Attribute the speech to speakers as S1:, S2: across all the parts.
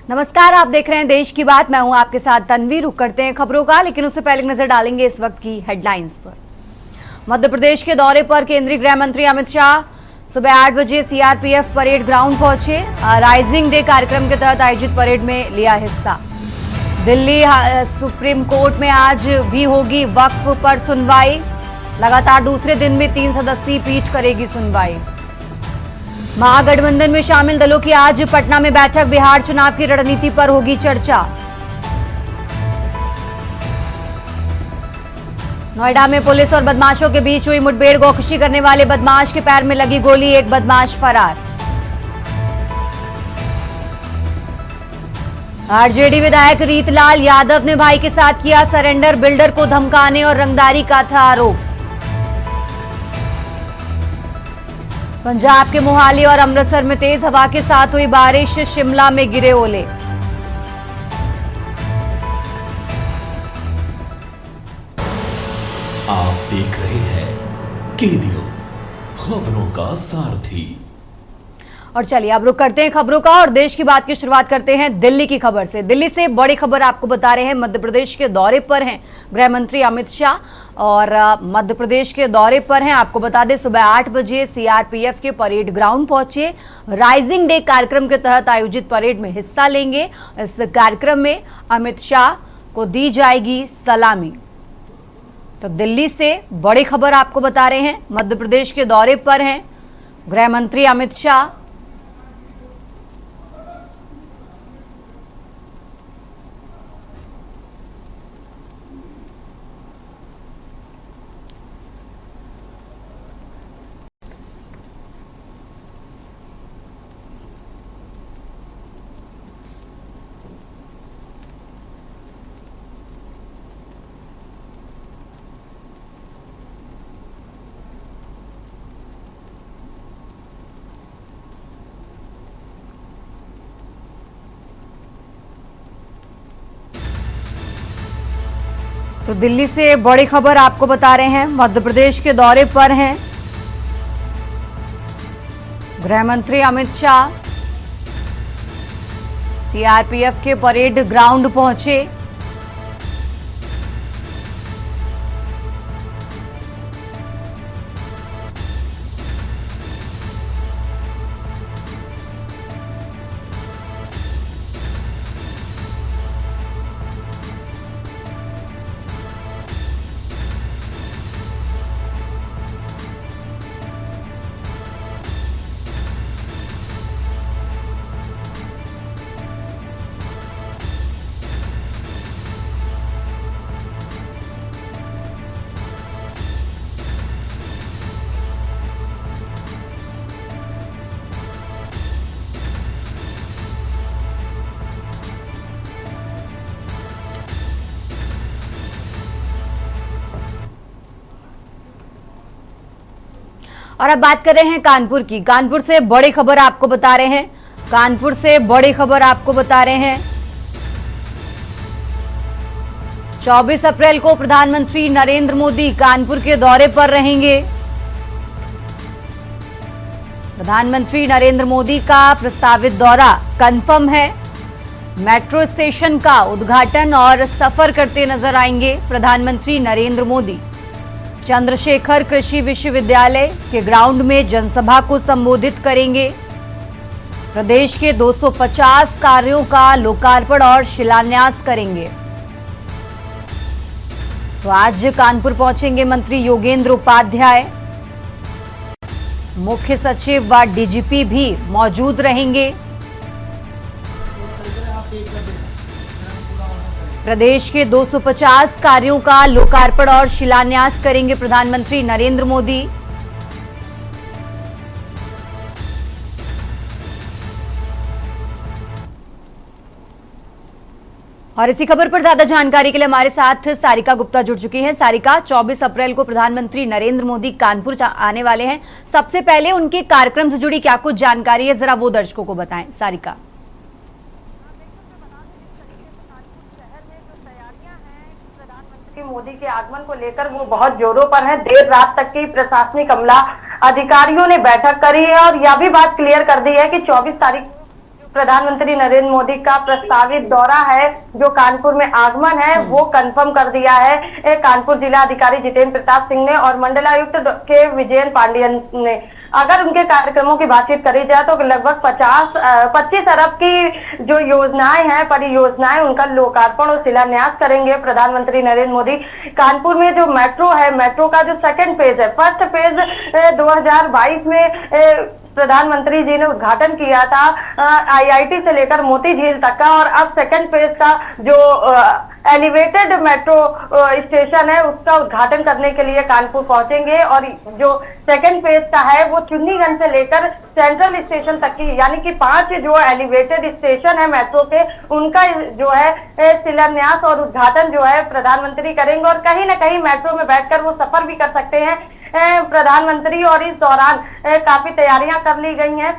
S1: नमस्कार, आप देख रहे हैं देश की बात। मैं हूं आपके साथ तन्वी। रुक करते हैं खबरों का, लेकिन उससे पहले एक नजर डालेंगे इस वक्त की हेडलाइंस पर। मध्य प्रदेश के दौरे पर केंद्रीय गृह मंत्री अमित शाह सुबह 8 बजे सीआरपीएफ परेड ग्राउंड पहुंचे। राइजिंग डे कार्यक्रम के तहत आयोजित परेड में लिया हिस्सा। दिल्ली सुप्रीम कोर्ट में आज भी होगी वक्फ पर सुनवाई। लगातार दूसरे दिन भी 3 सदस्यीय पीठ करेगी सुनवाई। महागठबंधन में शामिल दलों की आज पटना में बैठक। बिहार चुनाव की रणनीति पर होगी चर्चा। नोएडा में पुलिस और बदमाशों के बीच हुई मुठभेड़। गोकशी करने वाले बदमाश के पैर में लगी गोली, एक बदमाश फरार। आरजेडी विधायक रीतलाल यादव ने भाई के साथ किया सरेंडर। बिल्डर को धमकाने और रंगदारी का था आरोप। पंजाब के मोहाली और अमृतसर में तेज हवा के साथ हुई बारिश। शिमला में गिरे ओले।
S2: आप देख रहे हैं के न्यूज, खबरों का सारथी।
S1: और चलिए अब रुक करते हैं खबरों का और देश की बात की शुरुआत करते हैं दिल्ली की खबर से। दिल्ली से बड़ी खबर आपको बता रहे हैं। मध्य प्रदेश के दौरे पर हैं गृह मंत्री अमित शाह और मध्य प्रदेश के दौरे पर हैं। आपको बता दें सुबह 8 बजे सीआरपीएफ के परेड ग्राउंड पहुंचे। राइजिंग डे कार्यक्रम के तहत आयोजित परेड में हिस्सा लेंगे। इस कार्यक्रम में अमित शाह को दी जाएगी सलामी। तो दिल्ली से बड़ी खबर आपको बता रहे हैं। मध्य प्रदेश के दौरे पर हैं गृह मंत्री अमित शाह। तो दिल्ली से बड़ी खबर आपको बता रहे हैं। मध्य प्रदेश के दौरे पर हैं गृह मंत्री अमित शाह। सीआरपीएफ के परेड ग्राउंड पहुंचे। और अब बात कर रहे हैं कानपुर की। कानपुर से बड़ी खबर आपको बता रहे हैं। कानपुर से बड़ी खबर आपको बता रहे हैं। 24 अप्रैल को प्रधानमंत्री नरेंद्र मोदी कानपुर के दौरे पर रहेंगे। प्रधानमंत्री नरेंद्र मोदी का प्रस्तावित दौरा कंफर्म है। मेट्रो स्टेशन का उद्घाटन और सफर करते नजर आएंगे प्रधानमंत्री नरेंद्र मोदी। चंद्रशेखर कृषि विश्वविद्यालय के ग्राउंड में जनसभा को संबोधित करेंगे। प्रदेश के 250 कार्यों का लोकार्पण और शिलान्यास करेंगे। तो आज कानपुर पहुंचेंगे मंत्री योगेंद्र उपाध्याय। मुख्य सचिव व डीजीपी भी मौजूद रहेंगे। प्रदेश के 250 कार्यों का लोकार्पण और शिलान्यास करेंगे प्रधानमंत्री नरेंद्र मोदी। और इसी खबर पर ज्यादा जानकारी के लिए हमारे साथ सारिका गुप्ता जुड़ चुकी हैं। सारिका, 24 अप्रैल को प्रधानमंत्री नरेंद्र मोदी कानपुर आने वाले हैं। सबसे पहले उनके कार्यक्रम से जुड़ी क्या कुछ जानकारी है, जरा वो दर्शकों को बताएं। सारिका।
S3: मोदी के आगमन को लेकर वो बहुत जोरों पर है। देर रात तक की प्रशासनिक अमला अधिकारियों ने बैठक करी है और यह भी बात क्लियर कर दी है कि 24 तारीख प्रधानमंत्री नरेंद्र मोदी का प्रस्तावित दौरा है, जो कानपुर में आगमन है, वो कंफर्म कर दिया है कानपुर जिला अधिकारी जितेंद्र प्रताप सिंह ने और मंडलायुक्त के विजयन पांडियन ने। अगर उनके कार्यक्रमों की बातचीत करी जाए तो लगभग 25 अरब की जो योजनाएं हैं, परियोजनाएं, उनका लोकार्पण और शिलान्यास करेंगे प्रधानमंत्री नरेंद्र मोदी। कानपुर में जो मेट्रो है, मेट्रो का जो सेकंड फेज है, फर्स्ट फेज 2022 में प्रधानमंत्री जी ने उद्घाटन किया था आईआईटी से लेकर मोती झील तक का, और अब सेकंड फेज का जो एलिवेटेड मेट्रो स्टेशन है उसका उद्घाटन करने के लिए कानपुर पहुंचेंगे। और जो सेकंड फेज का है वो चुन्नीगंज से लेकर सेंट्रल स्टेशन तक की, यानी कि 5 जो एलिवेटेड स्टेशन है मेट्रो के, उनका जो है शिलान्यास और उद्घाटन जो है प्रधानमंत्री करेंगे। और कहीं ना कहीं मेट्रो में बैठकर वो सफर भी कर सकते हैं प्रधानमंत्री। और इस दौरान काफी तैयारियां कर ली गई हैं,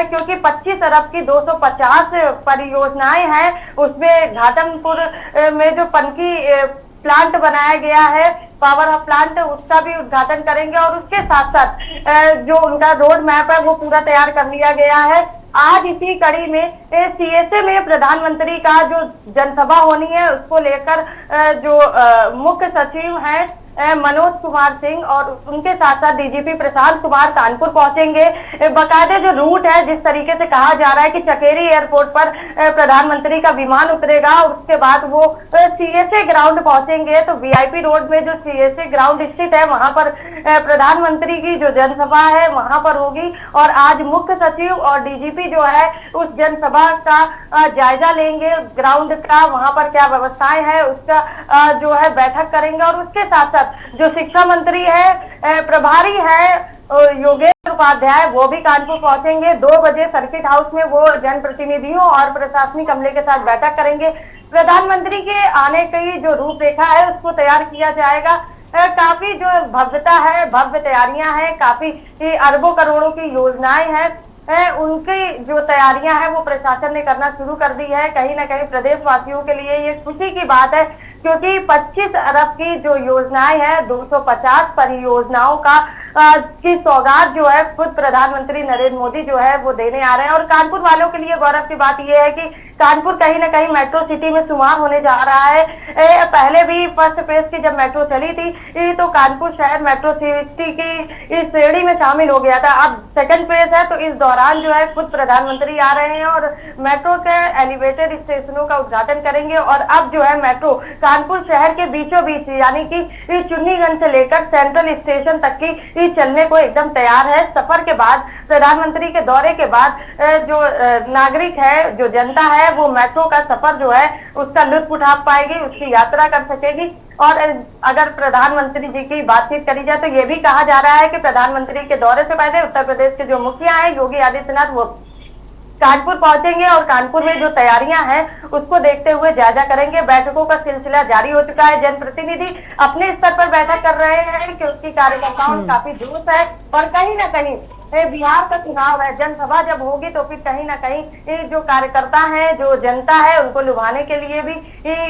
S3: क्योंकि 25 अरब की 250 परियोजनाएं हैं। उसमें घाटमपुर में जो पनकी प्लांट बनाया गया है, पावर हाउस प्लांट, उसका भी उद्घाटन करेंगे। और उसके साथ साथ जो उनका रोड मैप है वो पूरा तैयार कर लिया गया है। आज इसी कड़ी में सीएसए में प्रधानमंत्री का जो जनसभा होनी है, उसको लेकर जो मुख्य सचिव हैं मनोज कुमार सिंह और उनके साथ साथ डीजीपी प्रशांत कुमार कानपुर पहुंचेंगे। बकायदे जो रूट है, जिस तरीके से कहा जा रहा है कि चकेरी एयरपोर्ट पर प्रधानमंत्री का विमान उतरेगा, उसके बाद वो सीएसए ग्राउंड पहुंचेंगे। तो वीआईपी रोड में जो सीएसए ग्राउंड स्थित है, वहां पर प्रधानमंत्री की जो जनसभा है वहां पर होगी। और आज मुख्य सचिव और डीजीपी जो है उस जनसभा का जायजा लेंगे, ग्राउंड का, वहां पर क्या व्यवस्थाएं है उसका जो है बैठक करेंगे। और उसके साथ साथ जो शिक्षा मंत्री है, प्रभारी है योगेंद्र उपाध्याय, वो भी कानपुर पहुंचेंगे। 2 बजे सर्किट हाउस में वो जनप्रतिनिधियों और प्रशासनिक अमले के साथ बैठक करेंगे। प्रधानमंत्री के आने की जो रूपरेखा है उसको तैयार किया जाएगा। काफी जो भव्यता है, भव्य तैयारियां हैं, काफी अरबों करोड़ों की योजनाएं हैं, उनकी जो तैयारियां हैं वो प्रशासन ने करना शुरू कर दी है। कहीं ना कहीं प्रदेशवासियों के लिए ये खुशी की बात है, क्योंकि 25 अरब की जो योजनाएं हैं, 250 परियोजनाओं का की सौगात जो है खुद प्रधानमंत्री नरेंद्र मोदी जो है वो देने आ रहे हैं। और कानपुर वालों के लिए गौरव की बात यह है कि कानपुर कहीं ना कहीं मेट्रो सिटी में शुमार होने जा रहा है। पहले भी फर्स्ट फेज की जब मेट्रो चली थी तो कानपुर शहर मेट्रो सिटी की इस श्रेणी में शामिल हो गया था। अब सेकंड फेज है, तो इस दौरान जो है खुद प्रधानमंत्री आ रहे हैं और मेट्रो के एलिवेटेड स्टेशनों का उद्घाटन करेंगे। और अब जो है मेट्रो कानपुर शहर के बीचों बीच, यानी कि चुन्नीगंज से लेकर सेंट्रल स्टेशन तक की चलने को एकदम तैयार है। सफर के बाद, प्रधानमंत्री के दौरे के बाद जो नागरिक है, जो जनता है, वो मेट्रो का सफर जो है उसका लुत्फ उठा पाएगी, उसकी यात्रा कर सकेगी। और अगर प्रधानमंत्री जी की बातचीत करी जाए तो ये भी कहा जा रहा है कि प्रधानमंत्री के दौरे से पहले उत्तर प्रदेश के जो मुखिया हैं योगी आदित्यनाथ, वो कानपुर पहुंचेंगे और कानपुर में जो तैयारियां हैं उसको देखते हुए जायजा करेंगे। बैठकों का सिलसिला जारी हो चुका है, जनप्रतिनिधि अपने स्तर पर बैठक कर रहे हैं, क्योंकि कार्यकर्ताओं में काफी जोश है। और कहीं ना कहीं बिहार का चुनाव है, जनसभा जब होगी तो फिर कहीं ना कहीं जो कार्यकर्ता हैं, जो जनता है, उनको लुभाने के लिए भी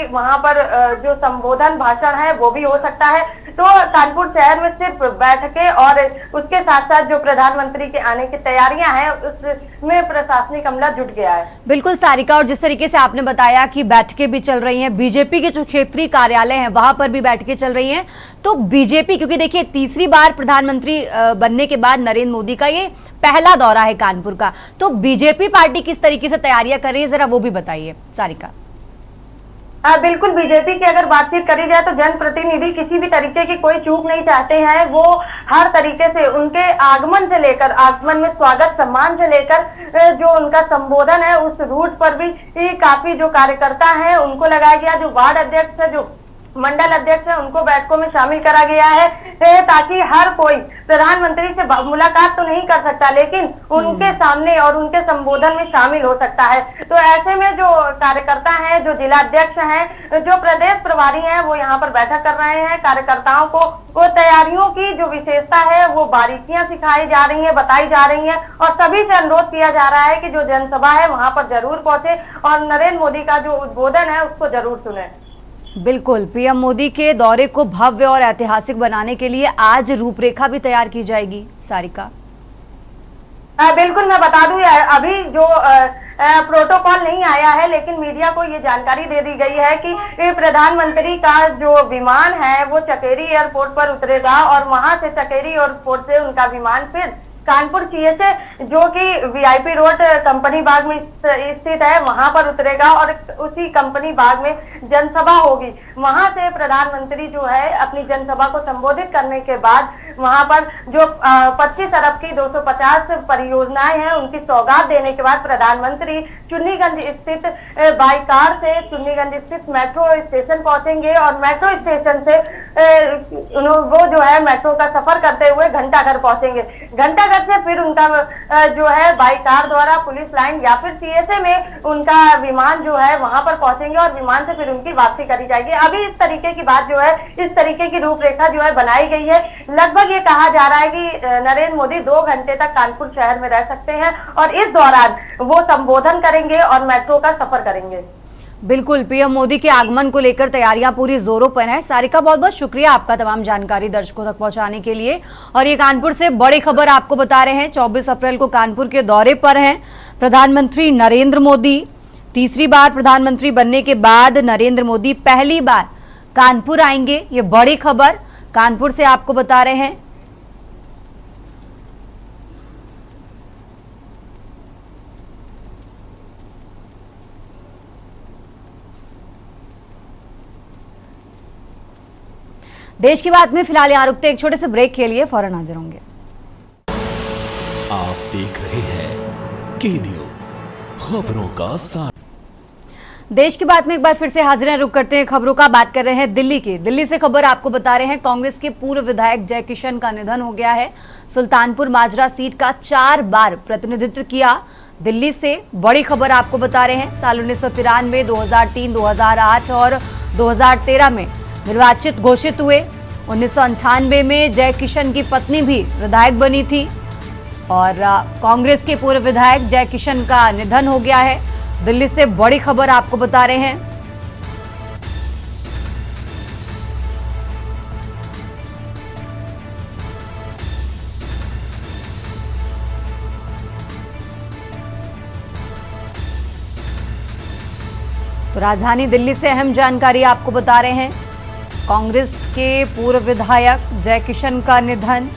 S3: वहां पर जो संबोधन भाषण है वो भी हो सकता है। तो कानपुर शहर में सिर्फ बैठकें और उसके साथ साथ जो प्रधानमंत्री के आने की तैयारियां हैं उसमें प्रशासनिक अमला जुट गया है।
S1: बिल्कुल सारिका, और जिस तरीके से आपने बताया कि बैठकें भी चल रही हैं, बीजेपी के जो क्षेत्रीय कार्यालय हैं वहां पर भी बैठकें चल रही हैं, तो बीजेपी, क्योंकि देखिए तीसरी बार प्रधानमंत्री बनने के बाद नरेंद्र मोदी का ये पहला दौरा है कानपुर का, तो बीजेपी पार्टी किस तरीके से तैयारियां कर रही है, जरा वो भी बताइए सारिका।
S3: बिल्कुल, बीजेपी की अगर बातचीत करी जाए तो जनप्रतिनिधि किसी भी तरीके की कोई चूक नहीं चाहते हैं। वो हर तरीके से उनके आगमन से लेकर, आगमन में स्वागत सम्मान से लेकर जो उनका संबोधन है उस रूट पर भी काफी जो कार्यकर्ता हैं उनको लगाया गया। जो वार्ड अध्यक्ष है, जो मंडल अध्यक्ष है, उनको बैठकों में शामिल करा गया है ताकि हर कोई प्रधानमंत्री से मुलाकात तो नहीं कर सकता, लेकिन उनके सामने और उनके संबोधन में शामिल हो सकता है। तो ऐसे में जो कार्यकर्ता हैं, जो जिला अध्यक्ष हैं, जो प्रदेश प्रभारी हैं, वो यहाँ पर बैठक कर रहे हैं। कार्यकर्ताओं को वो तैयारियों की जो विशेषता है वो बारीकियां सिखाई जा रही है, बताई जा रही है। और सभी से अनुरोध किया जा रहा है कि जो जनसभा है वहां पर जरूर पहुंचे और नरेंद्र मोदी का जो उद्बोधन है उसको जरूर सुने।
S1: बिल्कुल, पीएम मोदी के दौरे को भव्य और ऐतिहासिक बनाने के लिए आज रूपरेखा भी तैयार की जाएगी सारिका।
S3: बिल्कुल, मैं बता दूं, अभी जो प्रोटोकॉल नहीं आया है, लेकिन मीडिया को ये जानकारी दे दी गई है कि प्रधानमंत्री का जो विमान है वो चकेरी एयरपोर्ट पर उतरेगा और वहां से चकेरी एयरपोर्ट से उनका विमान फिर कानपुर सीएसए जो कि वीआईपी रोड कंपनी बाग में स्थित है वहां पर उतरेगा और उसी कंपनी बाग में जनसभा होगी। वहां से प्रधानमंत्री जो है अपनी जनसभा को संबोधित करने के बाद वहां पर जो 25 अरब की 250 परियोजनाएं हैं उनकी सौगात देने के बाद प्रधानमंत्री चुन्नीगंज स्थित बाई कार से चुन्नीगंज स्थित मेट्रो स्टेशन पहुंचेंगे और मेट्रो स्टेशन से वो जो है मेट्रो का सफर करते हुए घंटाघर पहुंचेंगे। घंटाघर से फिर उनका जो है बाई कार द्वारा पुलिस लाइन या फिर सीएसए में उनका विमान जो है वहां पर पहुंचेंगे और विमान से फिर उनकी वापसी करी जाएगी। अभी इस तरीके की बात जो है, इस तरीके की रूपरेखा जो है बनाई गई है। लगभग ये कहा जा रहा है कि नरेंद्र मोदी 2 घंटे तक कानपुर शहर में रह सकते हैं और इस दौरान वो संबोधन करेंगे और मेट्रो का सफर करेंगे।
S1: बिल्कुल, पीएम मोदी के आगमन को लेकर तैयारियां पूरी जोरों पर हैं। सारिका, बहुत बहुत शुक्रिया आपका तमाम जानकारी दर्शकों तक पहुंचाने के लिए। और ये कानपुर से बड़ी खबर आपको बता रहे हैं, 24 अप्रैल को कानपुर के दौरे पर हैं प्रधानमंत्री नरेंद्र मोदी। तीसरी बार प्रधानमंत्री बनने के बाद नरेंद्र मोदी पहली बार कानपुर आएंगे, ये बड़ी खबर कानपुर से आपको बता रहे हैं। देश की बात में फिलहाल यहाँ रुकते एक छोटे से ब्रेक के लिए, फौरन हाजिर होंगे।
S2: आप देख रहे हैं के न्यूज, खबरों का साथ।
S1: देश की बात में एक बार फिर से हाजिर हैं, रुक करते हैं खबरों का। बात कर रहे हैं दिल्ली की। दिल्ली से खबर आपको बता रहे हैं, कांग्रेस के पूर्व विधायक जय किशन का निधन हो गया है। सुल्तानपुर माजरा सीट का 4 बार प्रतिनिधित्व किया। दिल्ली से बड़ी खबर आपको बता रहे हैं, साल 1993, 2003, 2008 और 2013 में निर्वाचित घोषित हुए। 1998 में जय किशन की पत्नी भी विधायक बनी थी और कांग्रेस के पूर्व विधायक जय किशन का निधन हो गया है। दिल्ली से बड़ी खबर आपको बता रहे हैं। तो राजधानी दिल्ली से अहम जानकारी आपको बता रहे हैं, कांग्रेस के पूर्व विधायक जय किशन का निधन।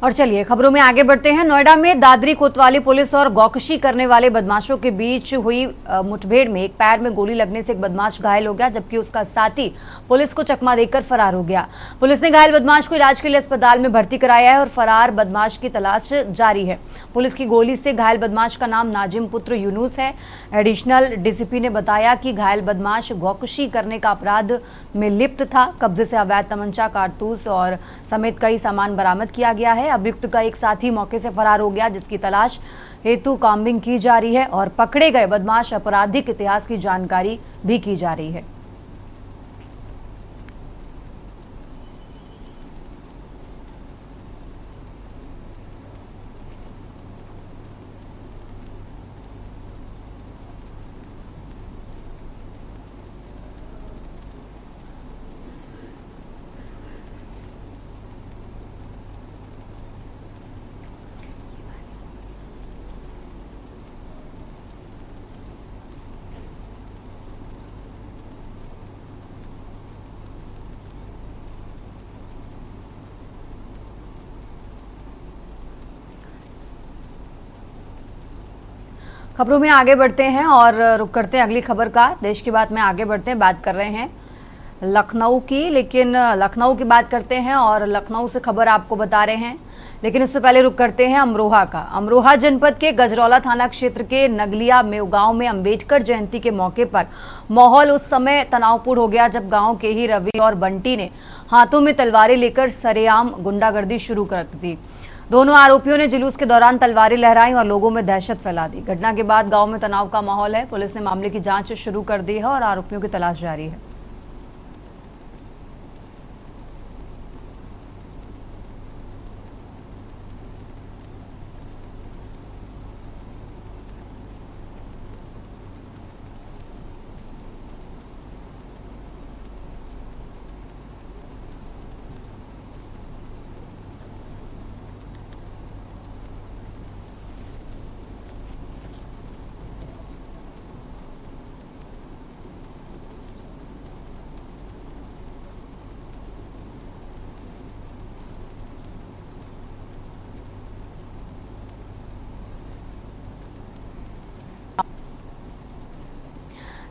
S1: और चलिए खबरों में आगे बढ़ते हैं। नोएडा में दादरी कोतवाली पुलिस और गौकशी करने वाले बदमाशों के बीच हुई मुठभेड़ में एक पैर में गोली लगने से एक बदमाश घायल हो गया, जबकि उसका साथी पुलिस को चकमा देकर फरार हो गया। पुलिस ने घायल बदमाश को इलाज के लिए अस्पताल में भर्ती कराया है और फरार बदमाश की तलाश जारी है। पुलिस की गोली से घायल बदमाश का नाम नाजिम पुत्र यूनुस है। एडिशनल डीसीपी ने बताया कि घायल बदमाश गौकशी करने का अपराध में लिप्त था। कब्जे से अवैध तमंचा, कारतूस और समेत कई सामान बरामद किया गया है। अभियुक्त का एक साथी मौके से फरार हो गया, जिसकी तलाश हेतु कॉम्बिंग की जा रही है और पकड़े गए बदमाश आपराधिक इतिहास की जानकारी भी की जा रही है। खबरों में आगे बढ़ते हैं और रुक करते हैं अगली खबर का। देश की बात में आगे बढ़ते हैं, बात कर रहे हैं लखनऊ की, लेकिन लखनऊ की बात करते हैं और लखनऊ से खबर आपको बता रहे हैं, लेकिन उससे पहले रुक करते हैं अमरोहा का। अमरोहा जनपद के गजरौला थाना क्षेत्र के नगलिया मेव गांव में अंबेडकर जयंती के मौके पर माहौल उस समय तनावपूर्ण हो गया जब गांव के ही रवि और बंटी ने हाथों में तलवारें लेकर सरेआम गुंडागर्दी शुरू कर दी। दोनों आरोपियों ने जुलूस के दौरान तलवारें लहराई और लोगों में दहशत फैला दी। घटना के बाद गांव में तनाव का माहौल है। पुलिस ने मामले की जांच शुरू कर दी है और आरोपियों की तलाश जारी है।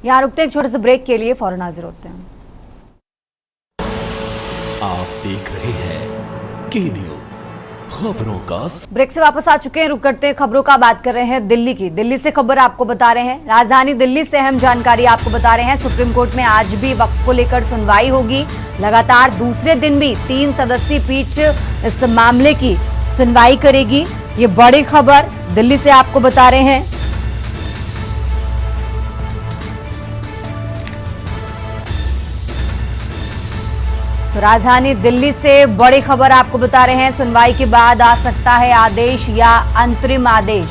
S1: यहाँ रुकते हैं एक छोटे से ब्रेक के लिए, फौरन हाजिर होते हैं।
S2: आप देख रहे हैं की न्यूज खबरों का।
S1: ब्रेक से वापस आ चुके हैं, रुक करते हैं खबरों का। बात कर रहे हैं दिल्ली की। दिल्ली से खबर आपको बता रहे हैं, राजधानी दिल्ली से अहम जानकारी आपको बता रहे हैं। सुप्रीम कोर्ट में आज भी वक्फ को लेकर सुनवाई होगी। लगातार दूसरे दिन भी 3 सदस्यीय पीठ इस मामले की सुनवाई करेगी। ये बड़ी खबर दिल्ली से आपको बता रहे हैं। तो राजधानी दिल्ली से बड़ी खबर आपको बता रहे हैं, सुनवाई के बाद आ सकता है आदेश या अंतरिम आदेश।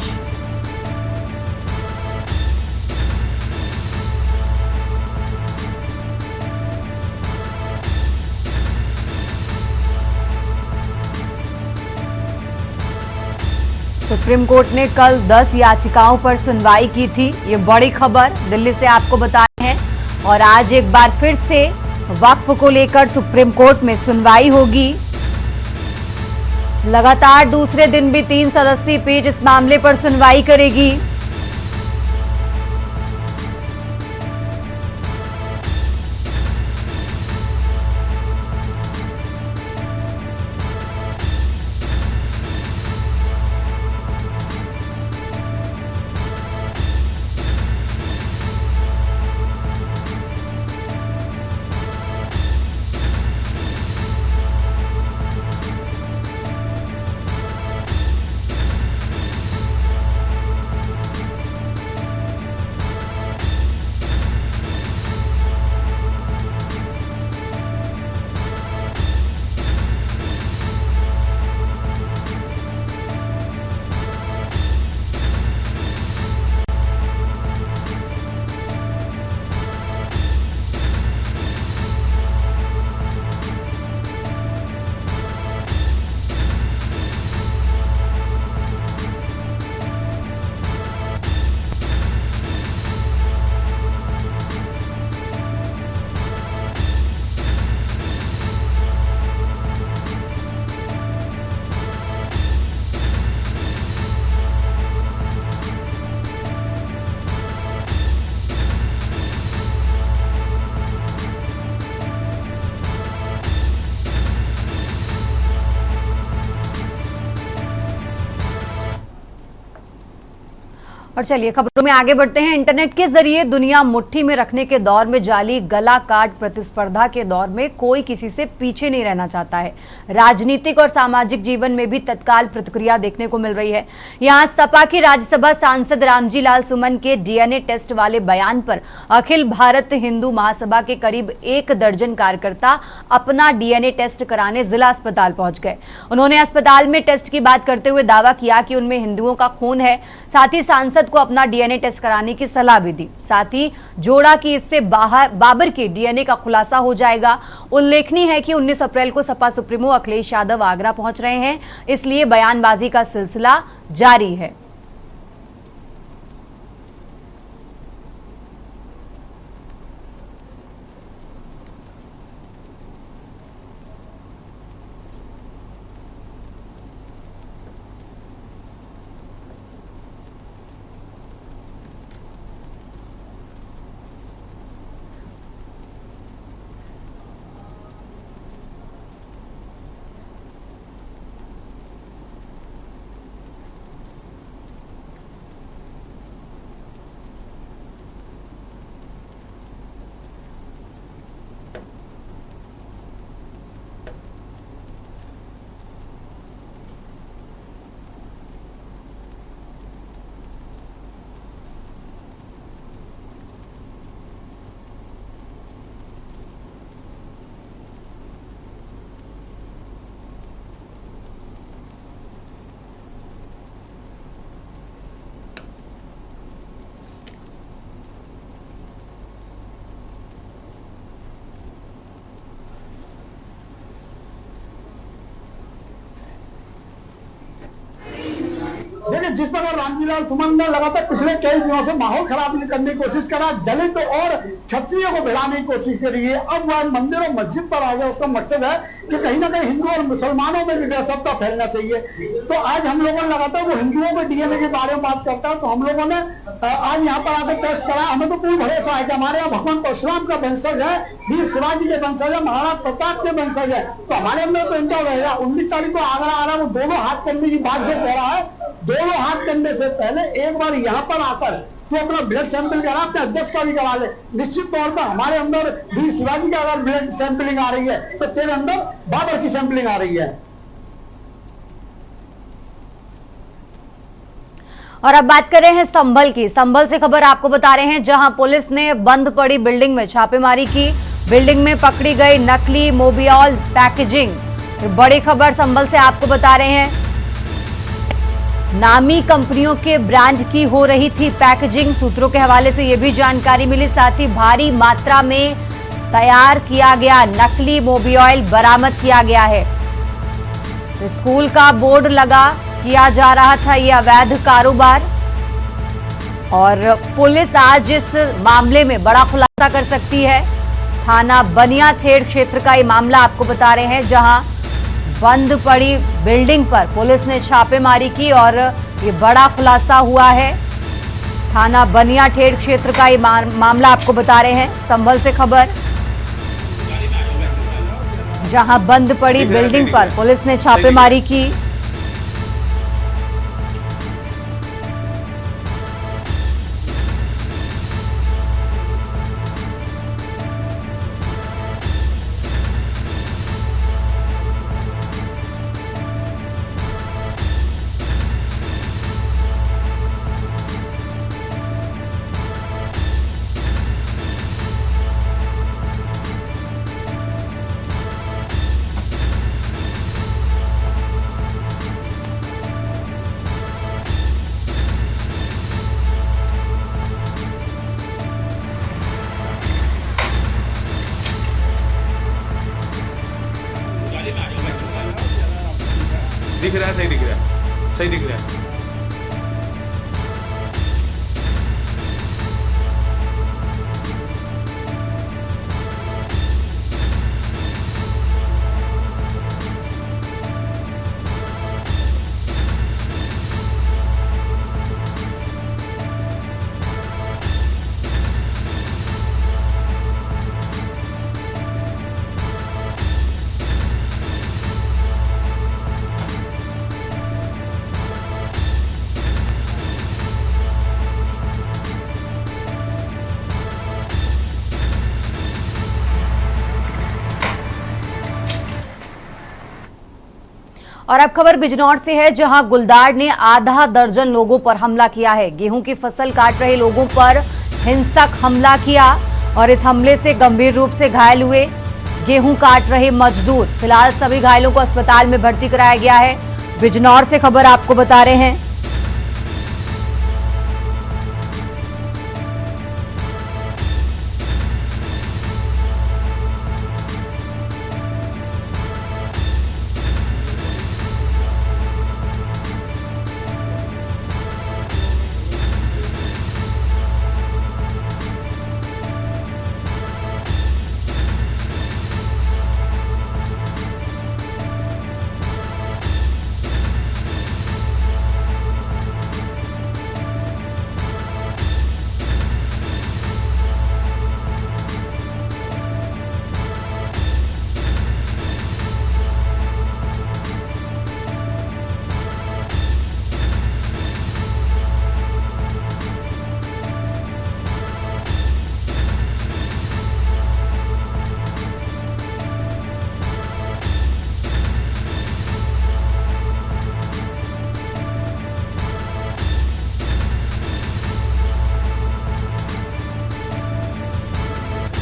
S1: सुप्रीम कोर्ट ने कल 10 याचिकाओं पर सुनवाई की थी। ये बड़ी खबर दिल्ली से आपको बता रहे हैं और आज एक बार फिर से वक्फ को लेकर सुप्रीम कोर्ट में सुनवाई होगी। लगातार दूसरे दिन भी 3 सदस्यीय पीठ इस मामले पर सुनवाई करेगी। और चलिए खबरों में आगे बढ़ते हैं। इंटरनेट के जरिए दुनिया मुट्ठी में रखने के दौर में जाली गला काट प्रतिस्पर्धा के दौर में कोई किसी से पीछे नहीं रहना चाहता है। राजनीतिक और सामाजिक जीवन में भी तत्काल प्रतिक्रिया देखने को मिल रही है। यहाँ सपा की राज्यसभा सांसद रामजी लाल सुमन के डीएनए टेस्ट वाले बयान पर अखिल भारत हिंदू महासभा के करीब 1 दर्जन कार्यकर्ता अपना डीएनए टेस्ट कराने जिला अस्पताल पहुंच गए। उन्होंने अस्पताल में टेस्ट की बात करते हुए दावा किया कि उनमें हिंदुओं का खून है। साथ ही सांसद को अपना डीएनए टेस्ट कराने की सलाह भी दी। साथ ही जोड़ा कि इससे बाबर के डीएनए का खुलासा हो जाएगा। उल्लेखनीय है कि 19 अप्रैल को सपा सुप्रीमो अखिलेश यादव आगरा पहुंच रहे हैं, इसलिए बयानबाजी का सिलसिला जारी है।
S4: देखिए, जिस प्रकार रामजीलाल सुमन ने लगातार पिछले कई दिनों से माहौल खराब करने की कोशिश करा, दलित और क्षत्रियों को भिड़ाने की कोशिश करी है, अब वह मंदिर और मस्जिद पर आ गया। उसका मकसद है कि कहीं ना कहीं हिंदू और मुसलमानों में भी बेसब्ता फैलना चाहिए। तो आज हम लोगों ने लगातार वो हिंदुओं के डीएनए के बारे में बात करता है, तो हम लोगों ने आज यहाँ पर आकर टेस्ट करा। हमें तो पूर्ण भरोसा है कि हमारे यहाँ भगवान परशुराम का वंशज है, वीर शिवाजी के वंशज है, महाराणा प्रताप के वंशज है, तो हमारे अंदर तो इनका रहेगा। 19 तारीख को आगरा आ रहा है, वो दोनों हाथ करने की बात जो कह रहा है, दोनों हाथ करने से पहले एक बार यहाँ पर आकर तो अपना ब्लड सैंपल करा, अपने अध्यक्ष का भी करा ले। निश्चित तौर पर हमारे अंदर वीर शिवाजी का अगर ब्लड सैंपलिंग आ रही है तो तेरे अंदर बाबर की सैंपलिंग आ रही है।
S1: और अब बात कर रहे हैं संभल की। संभल से खबर आपको बता रहे हैं, जहां पुलिस ने बंद पड़ी बिल्डिंग में छापेमारी की। बिल्डिंग में पकड़ी गई नकली मोबियल पैकेजिंग। बड़ी खबर संभल से आपको बता रहे हैं, नामी कंपनियों के ब्रांड की हो रही थी पैकेजिंग। सूत्रों के हवाले से यह भी जानकारी मिली। साथ ही भारी मात्रा में तैयार किया गया नकली मोबियल बरामद किया गया है। तो स्कूल का बोर्ड लगा किया जा रहा था यह अवैध कारोबार, और पुलिस आज इस मामले में बड़ा खुलासा कर सकती है। थाना बनियाठेड़ क्षेत्र का ये मामला आपको बता रहे हैं, जहां बंद पड़ी बिल्डिंग पर पुलिस ने छापेमारी की और ये बड़ा खुलासा हुआ है। थाना बनियाठेड़ क्षेत्र का ये मामला आपको बता रहे हैं। संभल से खबर, जहां बंद पड़ी बिल्डिंग पर पुलिस ने छापेमारी की।
S5: दिख रहा है, सही दिख रहा है, सही दिख रहा है।
S1: और अब खबर बिजनौर से है, जहां गुलदार ने आधा दर्जन लोगों पर हमला किया है। गेहूं की फसल काट रहे लोगों पर हिंसक हमला किया और इस हमले से गंभीर रूप से घायल हुए गेहूं काट रहे मजदूर। फिलहाल सभी घायलों को अस्पताल में भर्ती कराया गया है। बिजनौर से खबर आपको बता रहे हैं।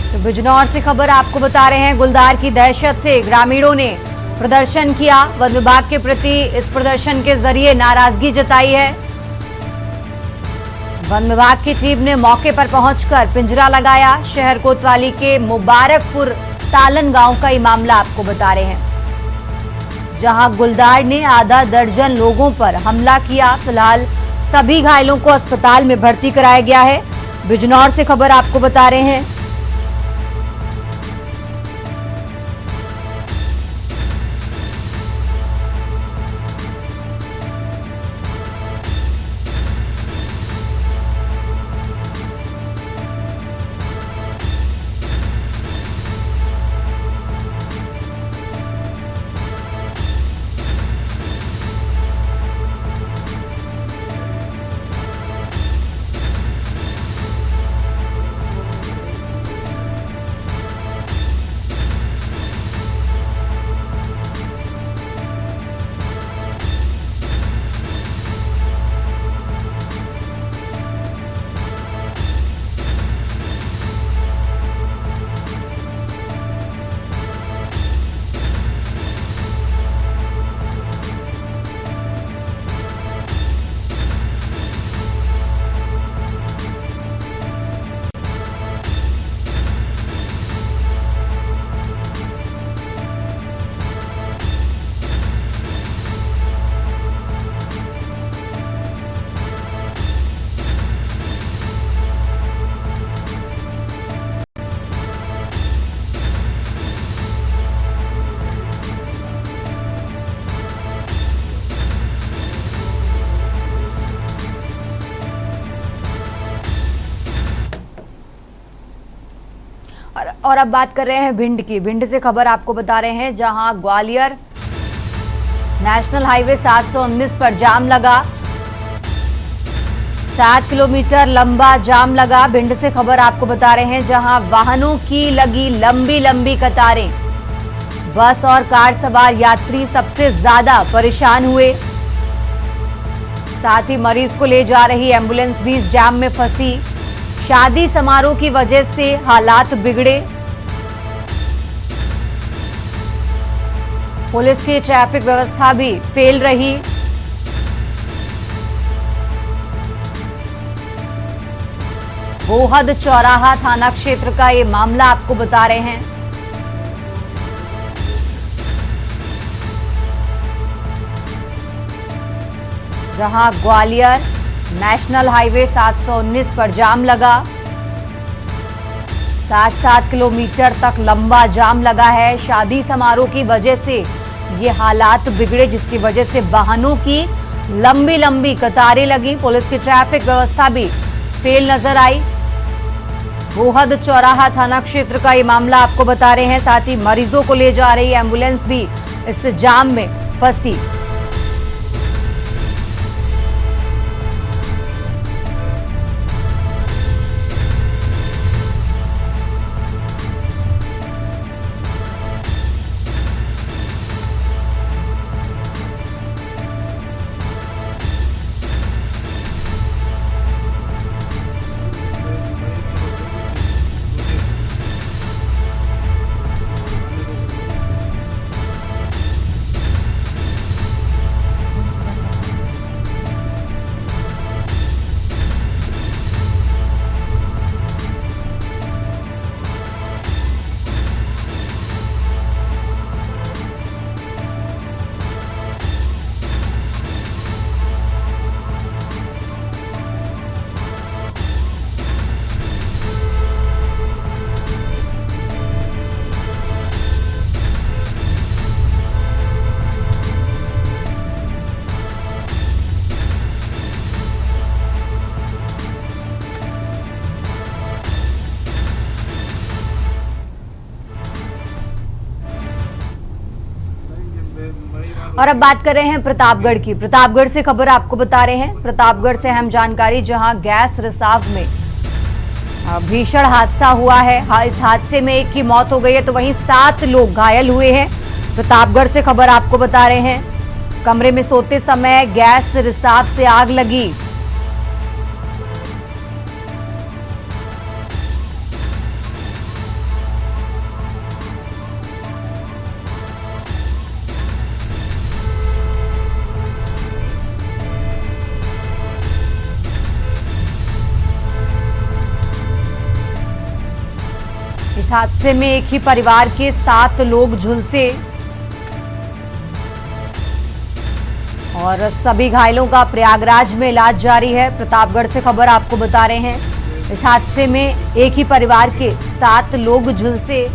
S1: तो बिजनौर से खबर आपको बता रहे हैं। गुलदार की दहशत से ग्रामीणों ने प्रदर्शन किया। वन विभाग के प्रति इस प्रदर्शन के जरिए नाराजगी जताई है। वन विभाग की टीम ने मौके पर पहुंचकर पिंजरा लगाया। शहर कोतवाली के मुबारकपुर तालन गांव का ये मामला आपको बता रहे हैं, जहां गुलदार ने आधा दर्जन लोगों पर हमला किया। फिलहाल सभी घायलों को अस्पताल में भर्ती कराया गया है। बिजनौर से खबर आपको बता रहे हैं। और अब बात कर रहे हैं भिंड की। भिंड से खबर आपको बता रहे हैं, जहां ग्वालियर नेशनल हाईवे 719 पर जाम लगा। 7 किलोमीटर लंबा जाम लगा। भिंड से खबर आपको बता रहे हैं, जहां वाहनों की लगी लंबी लंबी कतारें। बस और कार सवार यात्री सबसे ज्यादा परेशान हुए। साथ ही मरीज को ले जा रही एम्बुलेंस भी इस जाम में फंसी। शादी समारोह की वजह से हालात बिगड़े। पुलिस की ट्रैफिक व्यवस्था भी फेल रही। गोहद चौराहा थाना क्षेत्र का ये मामला आपको बता रहे हैं। जहां ग्वालियर नेशनल हाईवे 719 पर जाम लगा। 7-7 किलोमीटर तक लंबा जाम लगा है। शादी समारोह की वजह से ये हालात बिगड़े, जिसकी वजह से वाहनों की लंबी लंबी कतारें लगी। पुलिस की ट्रैफिक व्यवस्था भी फेल नजर आई। गोहद चौराहा थाना क्षेत्र का ये मामला आपको बता रहे हैं। साथ ही मरीजों को ले जा रही एम्बुलेंस भी इस जाम में फंसी। और अब बात कर रहे हैं प्रतापगढ़ की। प्रतापगढ़ से खबर आपको बता रहे हैं। प्रतापगढ़ से अहम जानकारी, जहां गैस रिसाव में भीषण हादसा हुआ है। इस हादसे में एक की मौत हो गई है तो वहीं 7 लोग घायल हुए हैं। प्रतापगढ़ से खबर आपको बता रहे हैं। कमरे में सोते समय गैस रिसाव से आग लगी। इस हादसे में एक ही परिवार के 7 लोग झुलसे और सभी घायलों का प्रयागराज में इलाज जारी है। प्रतापगढ़ से खबर आपको बता रहे हैं। इस हादसे में एक ही परिवार के 7 लोग झुलसे।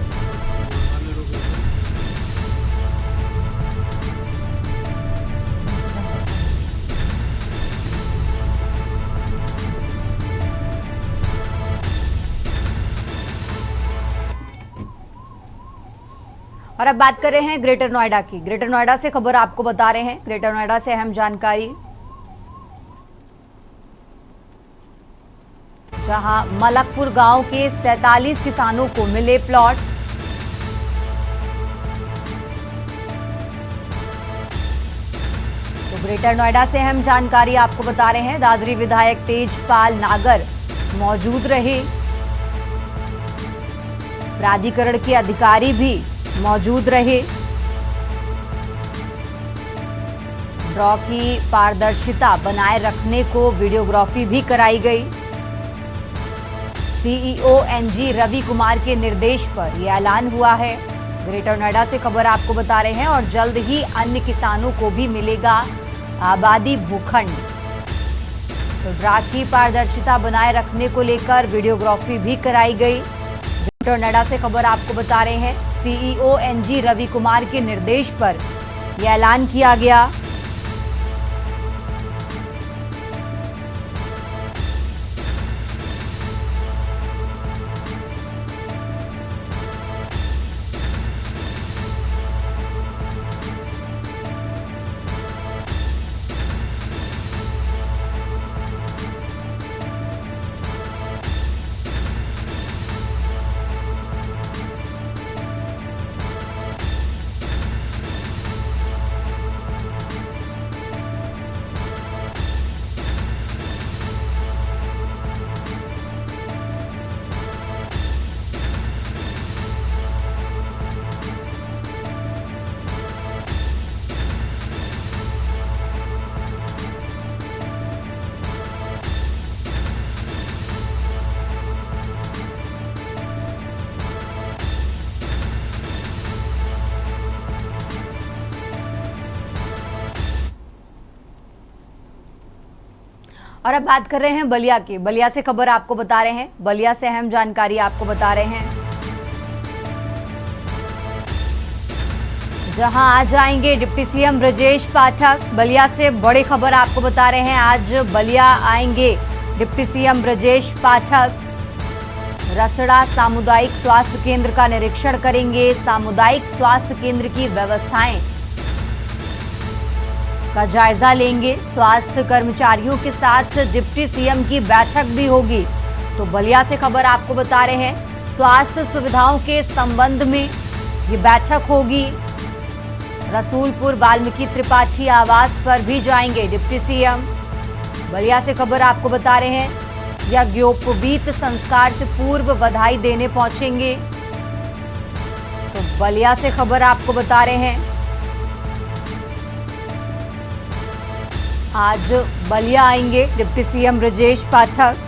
S1: और अब बात कर रहे हैं ग्रेटर नोएडा की। ग्रेटर नोएडा से खबर आपको बता रहे हैं। ग्रेटर नोएडा से अहम जानकारी, जहां मलकपुर गांव के 47 किसानों को मिले प्लॉट। तो ग्रेटर नोएडा से अहम जानकारी आपको बता रहे हैं। दादरी विधायक तेजपाल नागर मौजूद रहे। प्राधिकरण के अधिकारी भी मौजूद रहे। ड्रॉ की पारदर्शिता बनाए रखने को वीडियोग्राफी भी कराई गई। सीईओ एनजी रवि कुमार के निर्देश पर यह ऐलान हुआ है। ग्रेटर नोएडा से खबर आपको बता रहे हैं। और जल्द ही अन्य किसानों को भी मिलेगा आबादी भूखंड। तो ड्रॉ की पारदर्शिता बनाए रखने को लेकर वीडियोग्राफी भी कराई गई। ग्रेटर नोएडा से खबर आपको बता रहे हैं। सीईओ एनजी रवि कुमार के निर्देश पर यह ऐलान किया गया। और अब बात कर रहे हैं बलिया की। बलिया से खबर आपको बता रहे हैं। बलिया से अहम जानकारी आपको बता रहे हैं, जहां आज आएंगे डिप्टी सीएम ब्रजेश पाठक। बलिया से बड़ी खबर आपको बता रहे हैं। आज बलिया आएंगे डिप्टी सीएम ब्रजेश पाठक। रसड़ा सामुदायिक स्वास्थ्य केंद्र का निरीक्षण करेंगे। सामुदायिक स्वास्थ्य केंद्र की व्यवस्थाएं का जायजा लेंगे। स्वास्थ्य कर्मचारियों के साथ डिप्टी सीएम की बैठक भी होगी। तो बलिया से खबर आपको बता रहे हैं। स्वास्थ्य सुविधाओं के संबंध में ये बैठक होगी। रसूलपुर वाल्मीकि त्रिपाठी आवास पर भी जाएंगे डिप्टी सीएम। बलिया से खबर आपको बता रहे हैं। यज्ञोपवीत संस्कार से पूर्व बधाई देने पहुंचेंगे। तो बलिया से खबर आपको बता रहे हैं। आज बलिया आएंगे डिप्टी सीएम ब्रजेश पाठक।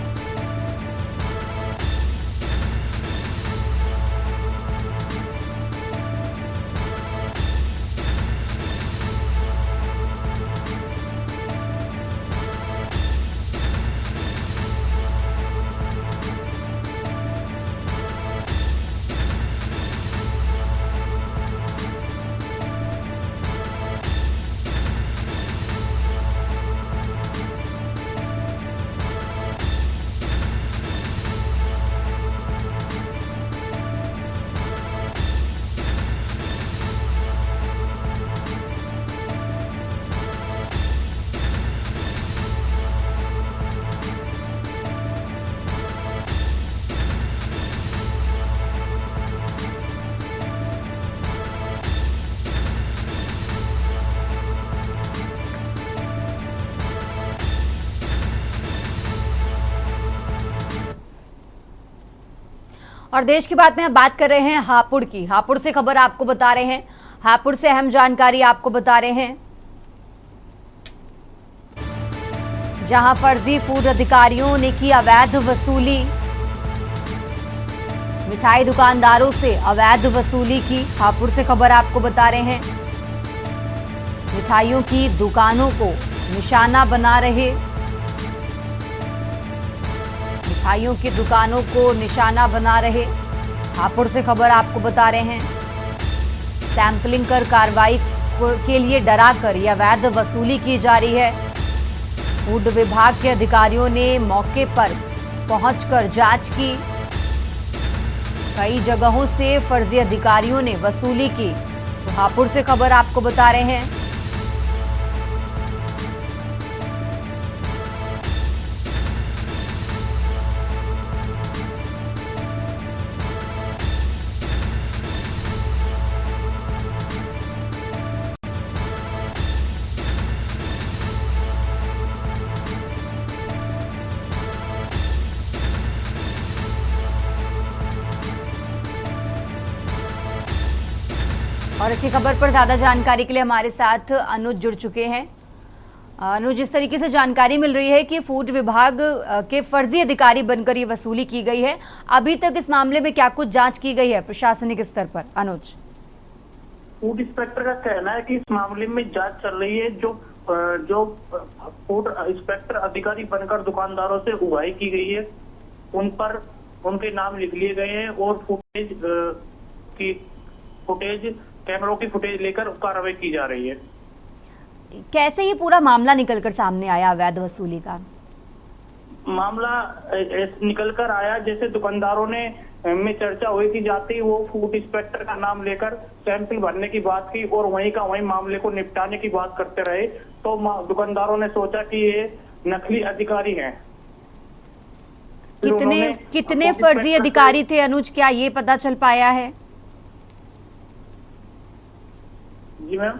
S1: और देश की बात में हम बात कर रहे हैं हापुड़ की। हापुड़ से खबर आपको बता रहे हैं, हापुड़ से अहम जानकारी आपको बता रहे हैं, जहां फर्जी फूड अधिकारियों ने की अवैध वसूली, मिठाई दुकानदारों से अवैध वसूली की। हापुड़ से खबर आपको बता रहे हैं, मिठाइयों की दुकानों को निशाना बना रहे, मिठाइयों की दुकानों को निशाना बना रहे। हापुड़ से खबर आपको बता रहे हैं, सैंपलिंग कर कार्रवाई के लिए डराकर यह अवैध वसूली की जा रही है। फूड विभाग के अधिकारियों ने मौके पर पहुंचकर जांच की। कई जगहों से फर्जी अधिकारियों ने वसूली की। तो हापुड़ से खबर आपको बता रहे हैं, और इसी खबर पर ज्यादा जानकारी के लिए हमारे साथ अनुज जुड़ चुके हैं। अनुज, जिस तरीके से जानकारी मिल रही है कि फूड विभाग के फर्जी अधिकारी बनकर ये वसूली की गई है, अभी तक इस मामले में क्या कुछ जांच की गई है प्रशासनिक स्तर पर? अनुज,
S6: फूड इंस्पेक्टर का कहना है कि इस मामले में जांच चल रही है। जो फूड इंस्पेक्टर अधिकारी बनकर दुकानदारों से उगाही की गई है, उन पर उनके नाम लिख लिए गए हैं और कैमरों की फुटेज लेकर कार्रवाई की जा रही है।
S1: कैसे ये पूरा मामला निकलकर सामने आया अवैध वसूली का?
S6: मामला निकल कर आया जैसे दुकानदारों ने में चर्चा हुई कि जाते ही वो फूड इंस्पेक्टर का नाम लेकर सैंपल भरने की बात की और वहीं का वहीं मामले को निपटाने की बात करते रहे, तो दुकानदारों ने सोचा कि ये नकली अधिकारी हैं।
S1: कितने फर्जी अधिकारी थे अनुज, क्या ये पता चल पाया है?
S6: जी मैम,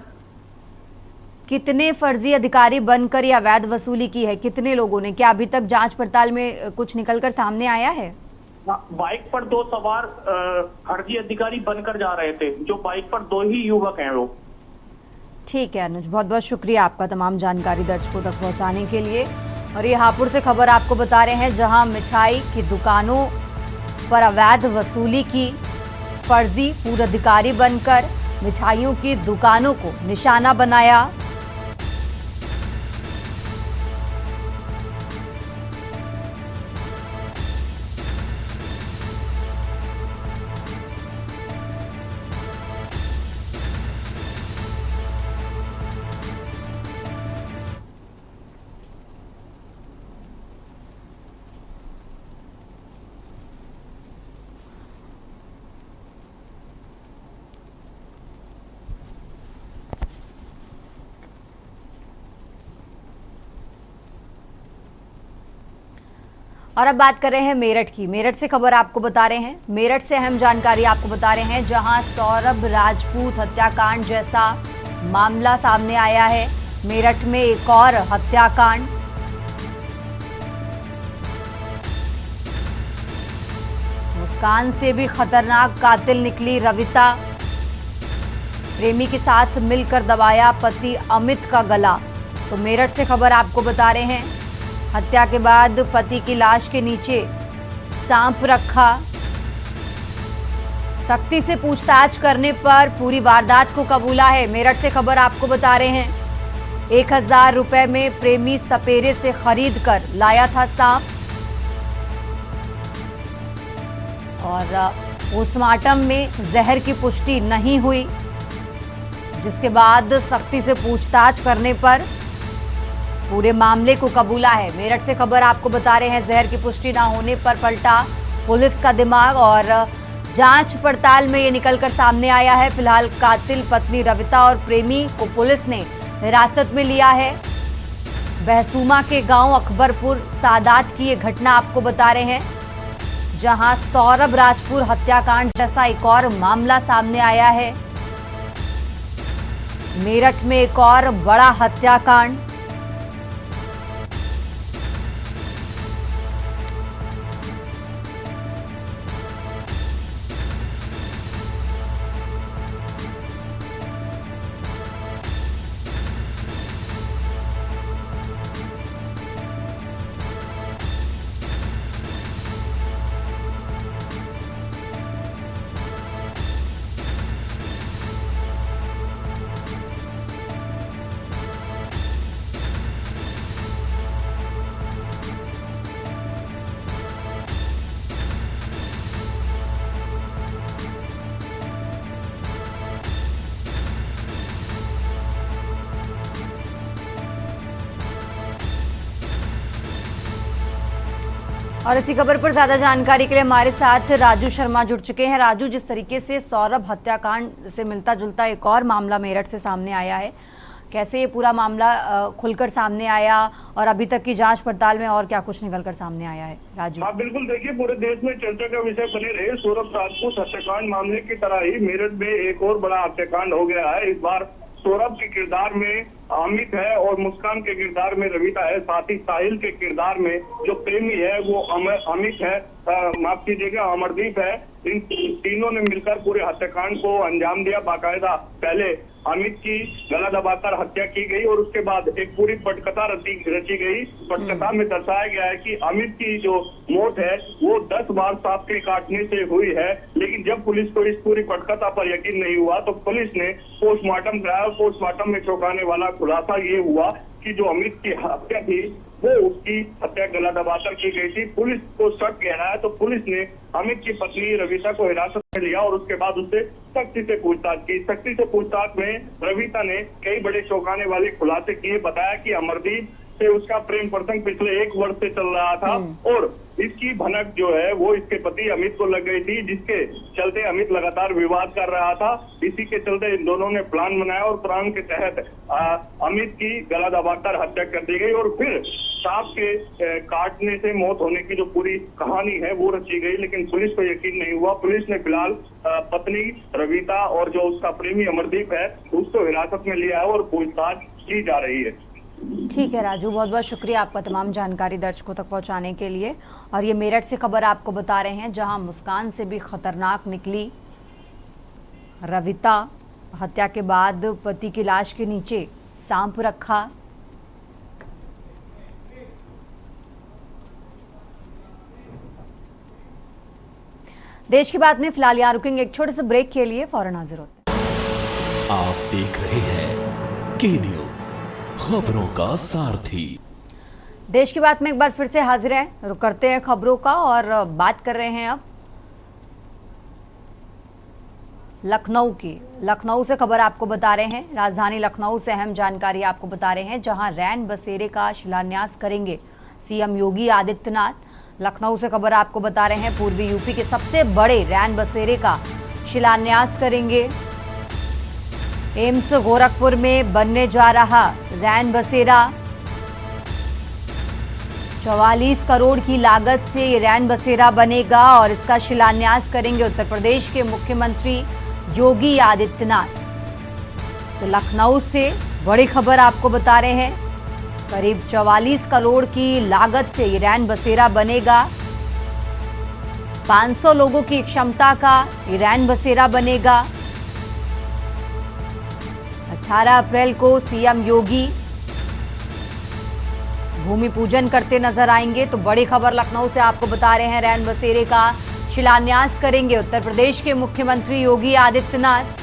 S1: कितने फर्जी अधिकारी बनकर ये अवैध वसूली की है? कितने लोगों ने? क्या अभी तक जांच पड़ताल में कुछ निकलकर सामने आया है?
S6: बाइक पर 2 सवार फर्जी अधिकारी बनकर जा रहे थे, जो बाइक पर 2 ही युवक हैं वो।
S1: ठीक है अनुज, बहुत बहुत शुक्रिया आपका तमाम जानकारी दर्शकों तक पहुंचाने के लिए। और ये हापुड़ से खबर आपको बता रहे हैं, जहां मिठाई की दुकानों पर अवैध वसूली की, फर्जी फूड अधिकारी बनकर मिठाइयों की दुकानों को निशाना बनाया। और अब बात कर रहे हैं मेरठ की। मेरठ से खबर आपको बता रहे हैं, मेरठ से अहम जानकारी आपको बता रहे हैं, जहां सौरभ राजपूत हत्याकांड जैसा मामला सामने आया है। मेरठ में एक और हत्याकांड। मुस्कान से भी खतरनाक कातिल निकली रविता। प्रेमी के साथ मिलकर दबाया पति अमित का गला। तो मेरठ से खबर आपको बता रहे हैं, हत्या के बाद पति की लाश के नीचे सांप रखा। सख्ती से पूछताछ करने पर पूरी वारदात को कबूला है। मेरठ से खबर आपको बता रहे हैं, 1000 रुपए में प्रेमी सपेरे से खरीद कर लाया था सांप। और पोस्टमार्टम में जहर की पुष्टि नहीं हुई, जिसके बाद सख्ती से पूछताछ करने पर पूरे मामले को कबूला है। मेरठ से खबर आपको बता रहे हैं, जहर की पुष्टि ना होने पर पलटा पुलिस का दिमाग। और जांच पड़ताल में ये निकलकर सामने आया है। फिलहाल कातिल पत्नी रविता और प्रेमी को पुलिस ने हिरासत में लिया है। बहसूमा के गांव अकबरपुर सादात की ये घटना आपको बता रहे हैं, जहां सौरभ राजपूत हत्याकांड जैसा एक और मामला सामने आया है। मेरठ में एक और बड़ा हत्याकांड। और इसी खबर पर ज्यादा जानकारी के लिए हमारे साथ राजू शर्मा जुड़ चुके हैं। राजू, जिस तरीके से सौरभ हत्याकांड से मिलता जुलता एक और मामला मेरठ से सामने आया है, कैसे ये पूरा मामला खुलकर सामने आया और अभी तक की जांच पड़ताल में और क्या कुछ निकलकर सामने आया है? राजू।
S6: हाँ बिल्कुल, देखिए पूरे देश में चर्चा का विषय बने रहे सौरभ राजपूत हत्याकांड मामले की तरह ही मेरठ में एक और बड़ा हत्याकांड हो गया है। इस बार सौरभ के किरदार में अमित है और मुस्कान के किरदार में रविता है, साथ ही साहिल के किरदार में जो प्रेमी है वो अमित है, माफ कीजिएगा अमरदीप है। इन तीनों ने मिलकर पूरे हत्याकांड को अंजाम दिया। बाकायदा पहले अमित की गला दबाकर हत्या की गई और उसके बाद एक पूरी पटकथा रची गई। पटकथा में दर्शाया गया है कि अमित की जो मौत है वो 10 बार सांप के काटने से हुई है, लेकिन जब पुलिस को इस पूरी पटकथा पर यकीन नहीं हुआ तो पुलिस ने पोस्टमार्टम कराया। पोस्टमार्टम में चौंकाने वाला खुलासा ये हुआ कि जो अमित की हत्या थी वो उसकी हत्या गला दबाकर की गई थी। पुलिस को शक गहरा है तो पुलिस ने अमित की पत्नी रविता को हिरासत में लिया और उसके बाद उससे सख्ती से पूछताछ की। सख्ती से पूछताछ में रविता ने कई बड़े चौंकाने वाले खुलासे किए। बताया कि अमरदीप से उसका प्रेम प्रसंग पिछले 1 वर्ष से चल रहा था और इसकी भनक जो है वो इसके पति अमित को लग गई थी, जिसके चलते अमित लगातार विवाद कर रहा था। इसी के चलते इन दोनों ने प्लान बनाया और प्लान के तहत अमित की गला दबाकर हत्या कर दी गई और फिर सांप के काटने से मौत होने की जो पूरी कहानी है वो रची गई, लेकिन पुलिस को यकीन नहीं हुआ। पुलिस ने फिलहाल पत्नी रविता और जो उसका प्रेमी अमरदीप है उसको हिरासत में लिया है और पूछताछ की जा रही है।
S1: ठीक है राजू, बहुत बहुत शुक्रिया आपका तमाम जानकारी दर्शकों तक पहुंचाने के लिए। और ये मेरठ से खबर आपको बता रहे हैं जहां मुस्कान से भी खतरनाक निकली रविता। हत्या के बाद पति की लाश के नीचे सांप रखा। देश की बात में फिलहाल यहाँ रुकेंगे एक छोटे से ब्रेक के लिए, फौरन हाजिर होते हैं।
S2: आप देख रहे हैं के न्यूज़, खबरों का सारथी।
S1: देश की बात में एक बार फिर से हाजिर हैं, रुक करते हैं खबरों का और बात कर रहे हैं अब लखनऊ की। लखनऊ से खबर आपको बता रहे हैं, राजधानी लखनऊ से अहम जानकारी आपको बता रहे हैं जहां रैन बसेरे का शिलान्यास करेंगे सीएम योगी आदित्यनाथ। लखनऊ से खबर आपको बता रहे हैं पूर्वी यूपी के सबसे बड़े रैन बसेरे का शिलान्यास करेंगे। एम्स गोरखपुर में बनने जा रहा रैन बसेरा 44 करोड़ की लागत से ये रैन बसेरा बनेगा और इसका शिलान्यास करेंगे उत्तर प्रदेश के मुख्यमंत्री योगी आदित्यनाथ। तो लखनऊ से बड़ी खबर आपको बता रहे हैं, करीब 44 करोड़ की लागत से ये रैन बसेरा बनेगा। 500 लोगों की क्षमता का ये रैन बसेरा बनेगा। 18 अप्रैल को सीएम योगी भूमि पूजन करते नजर आएंगे। तो बड़ी खबर लखनऊ से आपको बता रहे हैं, रैन बसेरे का शिलान्यास करेंगे उत्तर प्रदेश के मुख्यमंत्री योगी आदित्यनाथ।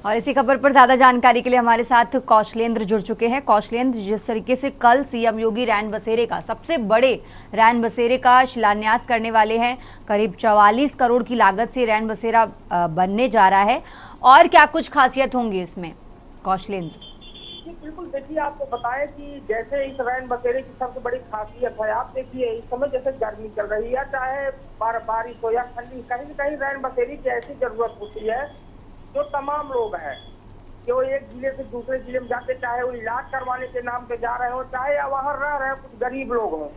S1: और इसी खबर पर ज्यादा जानकारी के लिए हमारे साथ कौशलेंद्र जुड़ चुके हैं। कौशलेंद्र, जिस तरीके से कल सीएम योगी रैन बसेरे का, सबसे बड़े रैन बसेरे का शिलान्यास करने वाले हैं, करीब 44 करोड़ की लागत से रैन बसेरा बनने जा रहा है, और क्या कुछ खासियत होंगी इसमें कौशलेंद्र?
S7: बिल्कुल, देखिए आपको बताएं कि जैसे इस रैन बसेरे की सबसे बड़ी खासियत है, आप देखिए इस समय जैसे गर्मी चल रही है, चाहे बारिश हो या ठंडी, कहीं न कहीं रैन बसेरे की ऐसी जरूरत होती है जो तमाम लोग हैं जो एक जिले से दूसरे जिले में जाते, चाहे वो इलाज करवाने के नाम पे जा रहे हो, चाहे वहाँ रह रहे कुछ गरीब लोग हों,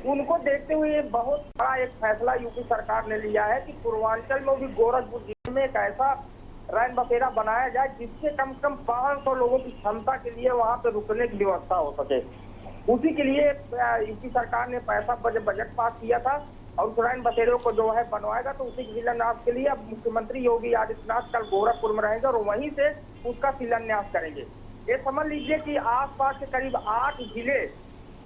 S7: उनको देखते हुए ये बहुत बड़ा एक फैसला यूपी सरकार ने लिया है कि पूर्वांचल में भी गोरखपुर जिले में एक ऐसा रैन बसेरा बनाया जाए जिससे कम से कम 500 लोगों की क्षमता के लिए वहां पे रुकने की व्यवस्था हो सके। उसी के लिए यूपी सरकार ने पैसा बजट पास किया था और उस रैन बसेरों को जो है बनवाएगा, तो उसी शिलान्यास के लिए अब मुख्यमंत्री योगी आदित्यनाथ कल गोरखपुर में रहेंगे और वहीं से उसका शिलान्यास करेंगे। ये समझ लीजिए कि आसपास के करीब 8 जिले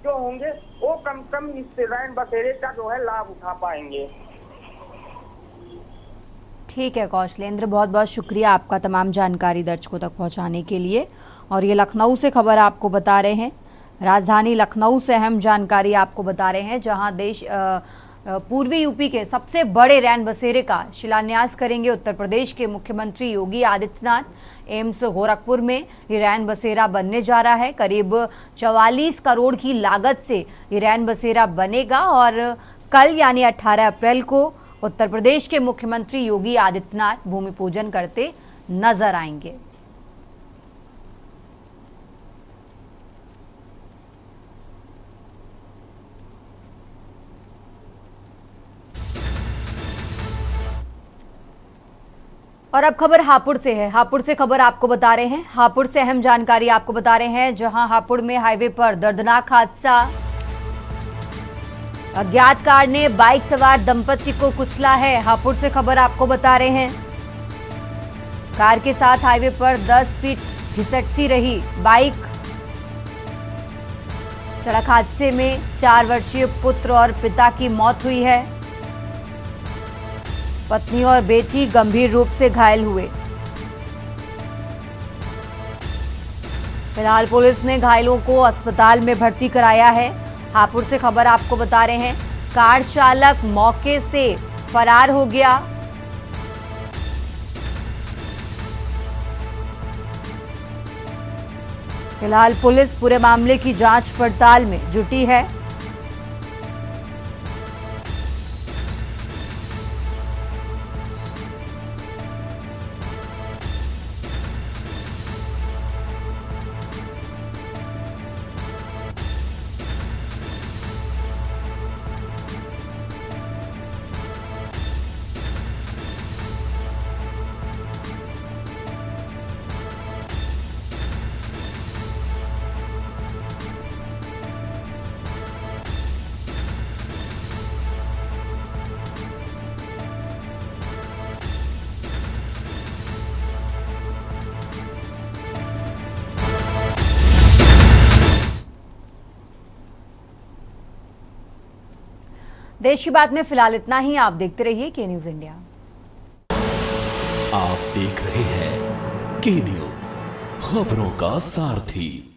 S7: जो होंगे वो कम से कम इस रैन बसेरे का जो है लाभ उठा पाएंगे।
S1: ठीक है कौशलेंद्र, बहुत बहुत शुक्रिया आपका तमाम जानकारी दर्शकों तक पहुंचाने के लिए। और ये लखनऊ से खबर आपको बता रहे हैं, राजधानी लखनऊ से अहम जानकारी आपको बता रहे हैं, जहां पूर्वी यूपी के सबसे बड़े रैन बसेरे का शिलान्यास करेंगे उत्तर प्रदेश के मुख्यमंत्री योगी आदित्यनाथ। एम्स गोरखपुर में ये रैन बसेरा बनने जा रहा है। करीब 44 करोड़ की लागत से ये रैन बसेरा बनेगा और कल यानी 18 अप्रैल को उत्तर प्रदेश के मुख्यमंत्री योगी आदित्यनाथ भूमि पूजन करते नजर आएंगे। और अब खबर हापुड़ से है। हापुड़ से खबर आपको बता रहे हैं, हापुड़ से अहम जानकारी आपको बता रहे हैं, जहां हापुड़ में हाईवे पर दर्दनाक हादसा। अज्ञात कार ने बाइक सवार दंपति को कुचला है। हापुड़ से खबर आपको बता रहे हैं, कार के साथ हाईवे पर 10 फीट घिसटती रही बाइक। सड़क हादसे में 4 वर्षीय पुत्र और पिता की मौत हुई है। पत्नी और बेटी गंभीर रूप से घायल हुए। फिलहाल पुलिस ने घायलों को अस्पताल में भर्ती कराया है। हापुड़ से खबर आपको बता रहे हैं, कार चालक मौके से फरार हो गया। फिलहाल पुलिस पूरे मामले की जांच पड़ताल में जुटी है। देश की बात में फिलहाल इतना ही। आप देखते रहिए के न्यूज इंडिया।
S2: आप देख रहे हैं के न्यूज, खबरों का सारथी।